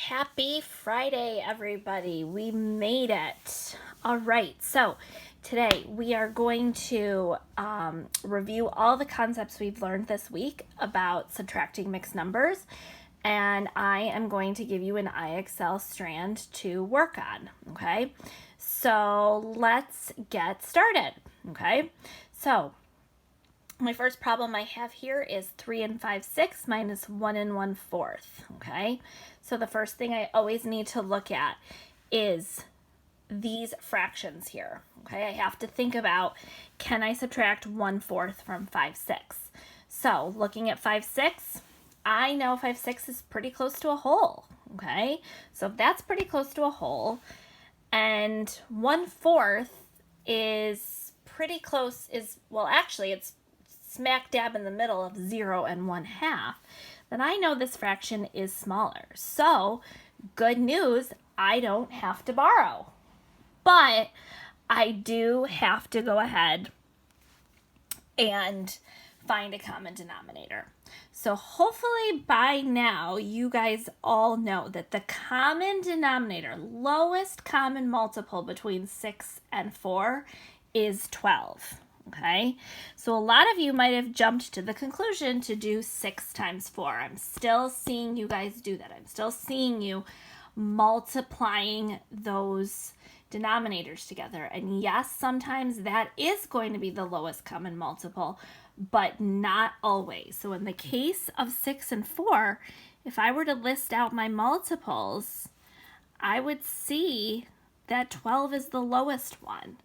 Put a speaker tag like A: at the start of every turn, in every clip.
A: Happy Friday, everybody. We made it. All right, so today we are going to review all the concepts we've learned this week about subtracting mixed numbers, and I am going to give you an IXL strand to work on, okay? So let's get started, okay? So my first problem I have here is 3 5/6 minus 1 1/4, okay? So the first thing I always need to look at is these fractions here, okay? I have to think about, can I subtract 1/4 from 5/6? So looking at 5/6, I know 5/6 is pretty close to a whole, okay? So if that's pretty close to a whole, and 1/4 is pretty close, actually it's smack dab in the middle of 0 and 1/2, then I know this fraction is smaller. So, good news, I don't have to borrow. But I do have to go ahead and find a common denominator. So hopefully by now you guys all know that the common denominator, lowest common multiple between 6 and 4 is 12. Okay, so a lot of you might have jumped to the conclusion to do 6 times 4. I'm still seeing you guys do that. I'm still seeing you multiplying those denominators together. And yes, sometimes that is going to be the lowest common multiple, but not always. So in the case of 6 and 4, if I were to list out my multiples, I would see that 12 is the lowest one.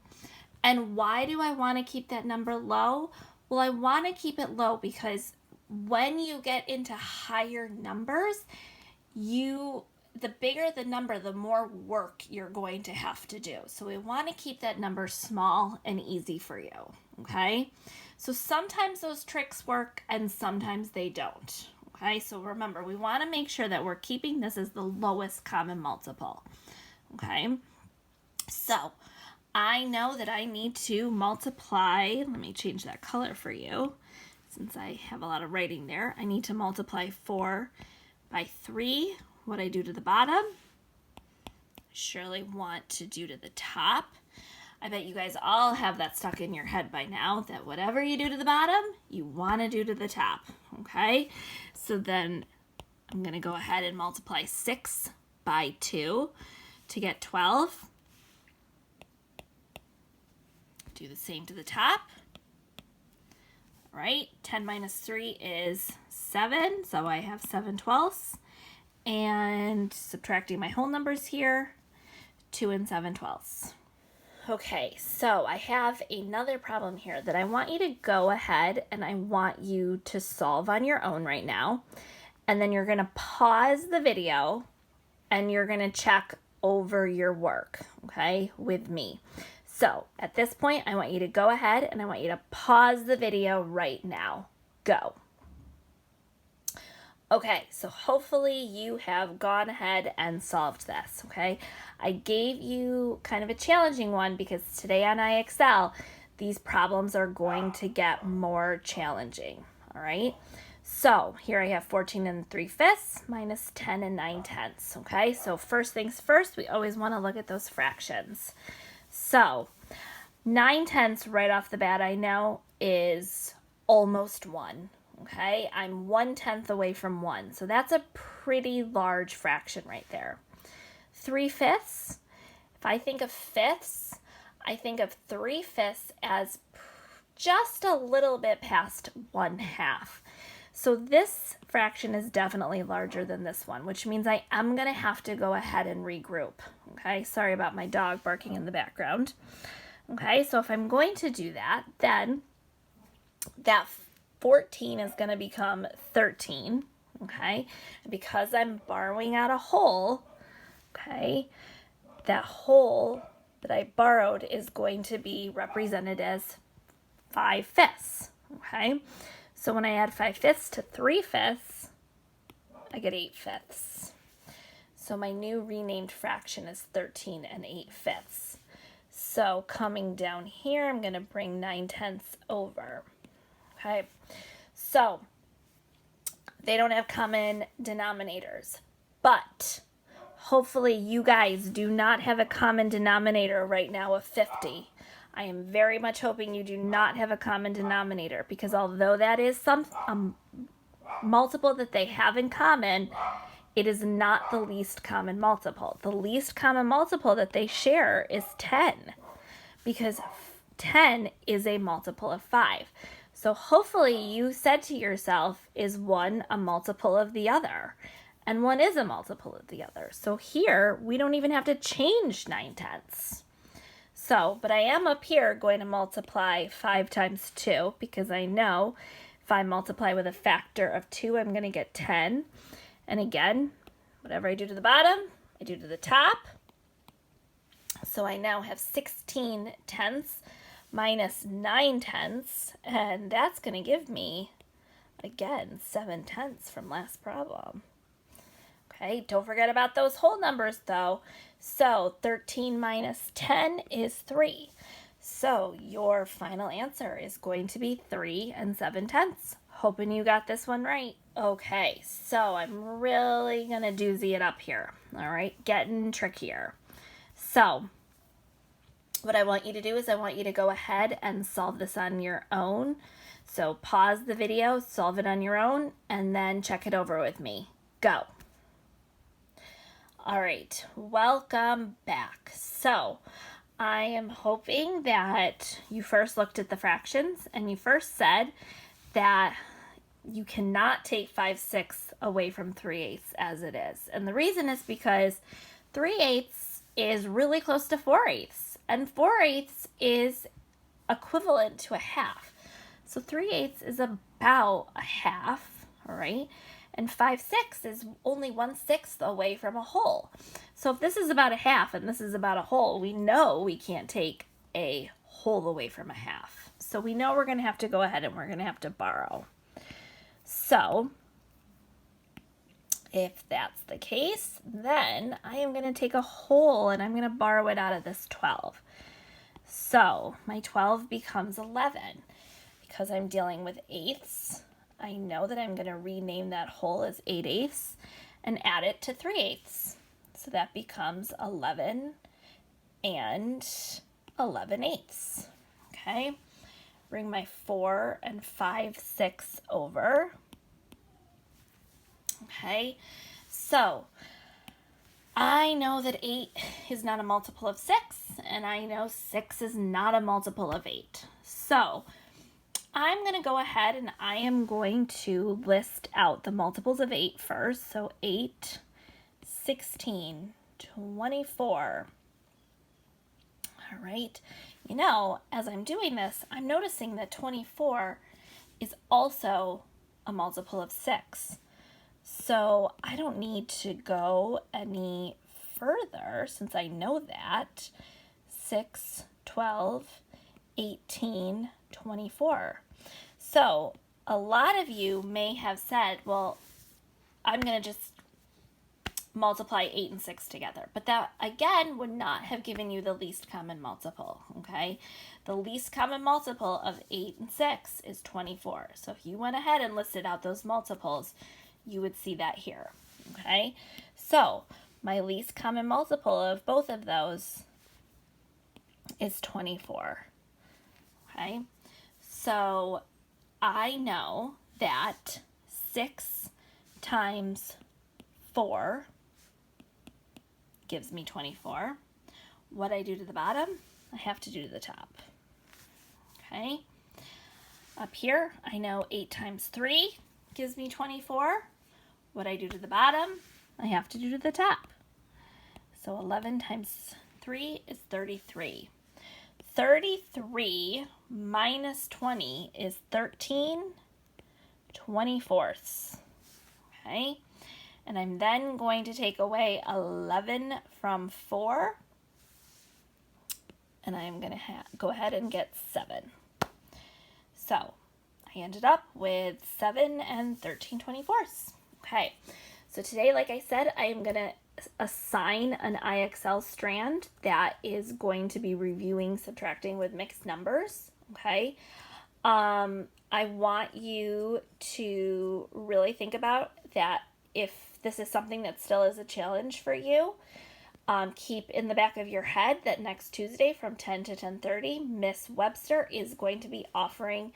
A: And why do I want to keep that number low? Well, I want to keep it low because when you get into higher numbers, the bigger the number, the more work you're going to have to do. So we want to keep that number small and easy for you, okay? So sometimes those tricks work and sometimes they don't, okay? So remember, we want to make sure that we're keeping this as the lowest common multiple, okay? So I know that I need to multiply, let me change that color for you, since I have a lot of writing there. I need to multiply 4 by 3. What I do to the bottom, I surely want to do to the top. I bet you guys all have that stuck in your head by now, that whatever you do to the bottom, you want to do to the top, okay? So then I'm going to go ahead and multiply 6 by 2 to get 12. Do the same to the top. All right, 10 minus 3 is 7, so I have 7/12. And subtracting my whole numbers here, 2 and 7/12. Okay, so I have another problem here that I want you to go ahead and I want you to solve on your own right now. And then you're going to pause the video and you're going to check over your work, okay, with me. So at this point, I want you to go ahead and I want you to pause the video right now. Go. Okay, so hopefully you have gone ahead and solved this, okay? I gave you kind of a challenging one because today on IXL, these problems are going to get more challenging, all right? So here I have 14 3/5 minus 10 9/10, okay? So first things first, we always want to look at those fractions. So 9/10 right off the bat, I know is almost 1. Okay, I'm 1/10 away from 1. So that's a pretty large fraction right there. 3/5, if I think of fifths, I think of 3/5 as just a little bit past 1/2. So this fraction is definitely larger than this one, which means I am going to have to go ahead and regroup. Okay, sorry about my dog barking in the background. Okay, so if I'm going to do that, then that 14 is going to become 13, okay? And because I'm borrowing out a whole, okay, that whole that I borrowed is going to be represented as 5/5, okay? So when I add 5/5 to 3/5, I get 8/5. So my new renamed fraction is 13 8/5. So coming down here, I'm going to bring 9/10 over. Okay, so they don't have common denominators, but Hopefully you guys do not have a common denominator right now of 50. I am very much hoping you do not have a common denominator, because although that is some multiple that they have in common, it is not the least common multiple. The least common multiple that they share is 10, because 10 is a multiple of 5. So hopefully you said to yourself, is one a multiple of the other? And one is a multiple of the other. So here, we don't even have to change 9/10. So, but I am up here going to multiply 5 times 2, because I know if I multiply with a factor of 2, I'm going to get 10. And again, whatever I do to the bottom, I do to the top. So I now have 16/10 minus 9/10, and that's going to give me, again, 7/10 from last problem. Okay, don't forget about those whole numbers though. So 13 minus 10 is 3. So your final answer is going to be 3 7/10. Hoping you got this one right. Okay, so I'm really gonna doozy it up here. All right, getting trickier. So what I want you to do is I want you to go ahead and solve this on your own. So pause the video, solve it on your own, and then check it over with me. Go. All right, welcome back. So I am hoping that you first looked at the fractions and you first said that you cannot take 5/6 away from 3/8 as it is. And the reason is because 3/8 is really close to 4/8, and 4/8 is equivalent to a half. So 3/8 is about a half, all right? And 5/6 is only 1/6 away from a whole. So if this is about a half and this is about a whole, we know we can't take a whole away from a half. So we know we're going to have to go ahead and we're going to have to borrow. So if that's the case, then I am going to take a whole and I'm going to borrow it out of this 12. So my 12 becomes 11. Because I'm dealing with eighths, I know that I'm going to rename that whole as 8/8 and add it to 3/8. So that becomes 11 and 11/8. Okay, bring my 4 and 5/6 over. Okay, so I know that 8 is not a multiple of 6, and I know 6 is not a multiple of 8. So I'm going to go ahead and I am going to list out the multiples of 8 first. So 8, 16, 24. All right. You know, as I'm doing this, I'm noticing that 24 is also a multiple of 6. So I don't need to go any further since I know that. 6, 12, 18, 24. So a lot of you may have said, well, I'm going to just multiply 8 and 6 together. But that, again, would not have given you the least common multiple, okay? The least common multiple of 8 and 6 is 24. So if you went ahead and listed out those multiples, you would see that here, okay? So my least common multiple of both of those is 24, okay? So I know that 6 times 4 gives me 24. What I do to the bottom, I have to do to the top. Okay. Up here, I know 8 times 3 gives me 24. What I do to the bottom, I have to do to the top. So 11 times 3 is 33. 33 minus 20 is 13/24. Okay, and I'm then going to take away 11 from 4, and I'm going to go ahead and get 7. So I ended up with 7 and 13/24. Okay, so today, like I said, I am going to assign an IXL strand that is going to be reviewing subtracting with mixed numbers, okay? I want you to really think about that if this is something that still is a challenge for you, keep in the back of your head that next Tuesday from 10 to 10:30, Miss Webster is going to be offering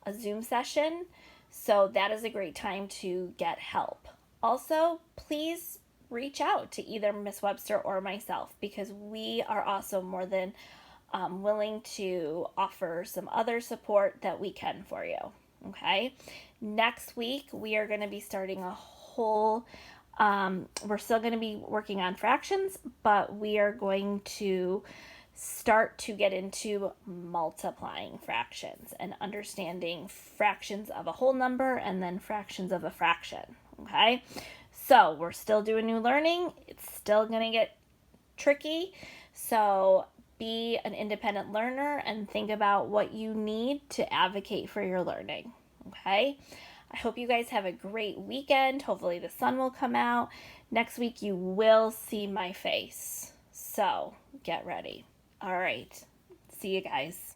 A: a Zoom session. So that is a great time to get help. Also, please reach out to either Miss Webster or myself, because we are also more than willing to offer some other support that we can for you. Okay. Next week, we are going to be starting a whole, we're still going to be working on fractions, but we are going to start to get into multiplying fractions and understanding fractions of a whole number and then fractions of a fraction. Okay. So we're still doing new learning. It's still going to get tricky. So be an independent learner and think about what you need to advocate for your learning. Okay? I hope you guys have a great weekend. Hopefully the sun will come out. Next week you will see my face. So get ready. All right. See you guys.